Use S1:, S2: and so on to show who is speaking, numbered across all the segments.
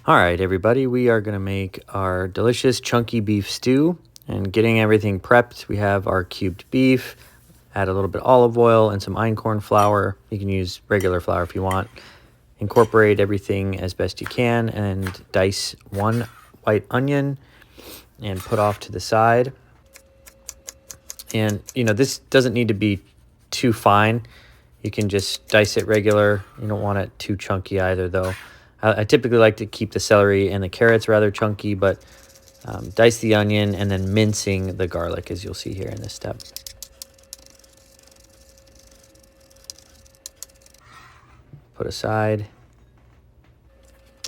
S1: All right, everybody, we are going to make our delicious chunky beef stew. And getting everything prepped, we have our cubed beef, add a little bit of olive oil and some einkorn flour. You can use regular flour if you want. Incorporate everything as best you can and dice one white onion and put off to the side. And, this doesn't need to be too fine. You can just dice it regular. You don't want it too chunky either, though. I typically like to keep the celery and the carrots rather chunky, but dice the onion and then mincing the garlic, as you'll see here in this step. Put aside,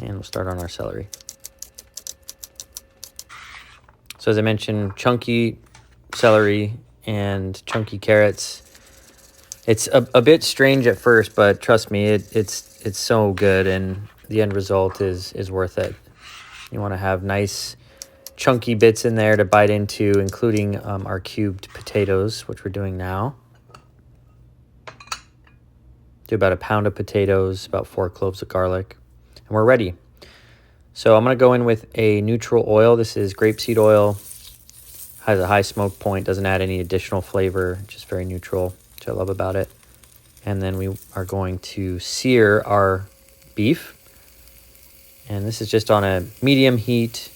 S1: and we'll start on our celery. So as I mentioned, chunky celery and chunky carrots. It's a bit strange at first, but trust me, it's so good, and the end result is worth it. You want to have nice chunky bits in there to bite into, including our cubed potatoes, which we're doing now. Do about a pound of potatoes, about 4 cloves of garlic, and we're ready. So I'm going to go in with a neutral oil. This is grapeseed oil. Has a high smoke point, doesn't add any additional flavor, just very neutral, which I love about it. And then we are going to sear our beef. And this is just on a medium heat.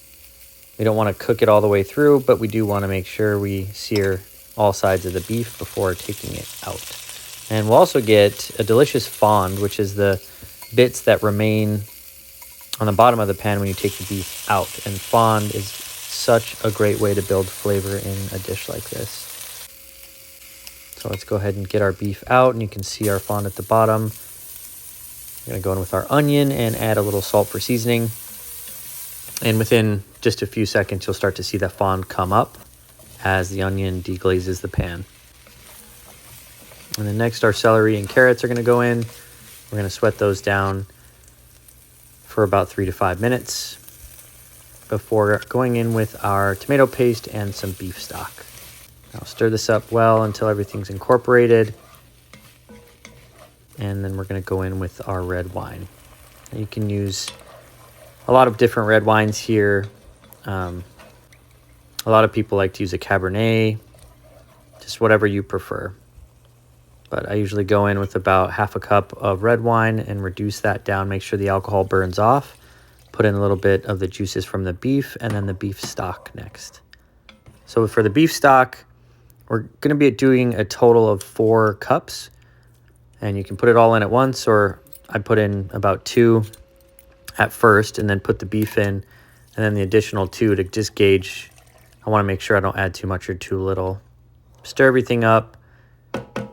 S1: We don't want to cook it all the way through, but we do want to make sure we sear all sides of the beef before taking it out. And we'll also get a delicious fond, which is the bits that remain on the bottom of the pan when you take the beef out. And fond is such a great way to build flavor in a dish like this. So let's go ahead and get our beef out, and you can see our fond at the bottom. I'm going to go in with our onion and add a little salt for seasoning. And within just a few seconds, you'll start to see that fond come up as the onion deglazes the pan. And then next, our celery and carrots are going to go in. We're going to sweat those down for about 3 to 5 minutes before going in with our tomato paste and some beef stock. I'll stir this up well until everything's incorporated. And then we're going to go in with our red wine. You can use a lot of different red wines here. A lot of people like to use a Cabernet, just whatever you prefer. But I usually go in with about half a cup of red wine and reduce that down, make sure the alcohol burns off. Put in a little bit of the juices from the beef and then the beef stock next. So for the beef stock, we're going to be doing a total of 4 cups. And you can put it all in at once, or I put in about 2 at first and then put the beef in, and then the additional 2 to just gauge. I want to make sure I don't add too much or too little. Stir everything up,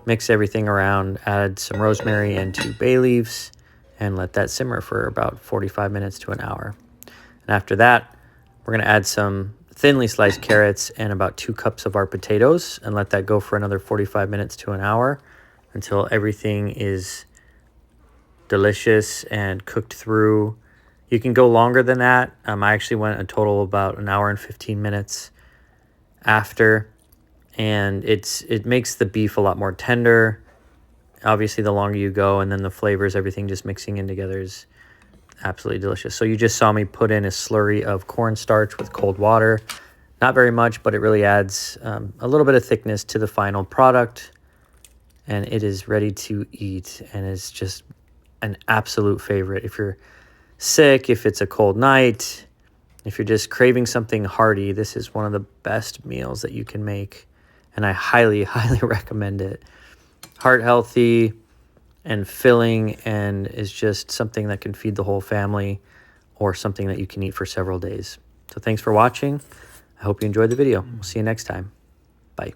S1: mix everything around, add some rosemary and 2 bay leaves, and let that simmer for about 45 minutes to an hour. And after that, we're going to add some thinly sliced carrots and about 2 cups of our potatoes and let that go for another 45 minutes to an hour until everything is delicious and cooked through. You can go longer than that. I actually went a total of about an hour and 15 minutes after, and it makes the beef a lot more tender. Obviously, the longer you go, and then the flavors, everything just mixing in together is absolutely delicious. So you just saw me put in a slurry of cornstarch with cold water. Not very much, but it really adds a little bit of thickness to the final product. And it is ready to eat, and it's just an absolute favorite. If you're sick, if it's a cold night, if you're just craving something hearty, this is one of the best meals that you can make. And I highly, highly recommend it. Heart healthy and filling, and is just something that can feed the whole family, or something that you can eat for several days. So thanks for watching. I hope you enjoyed the video. We'll see you next time. Bye.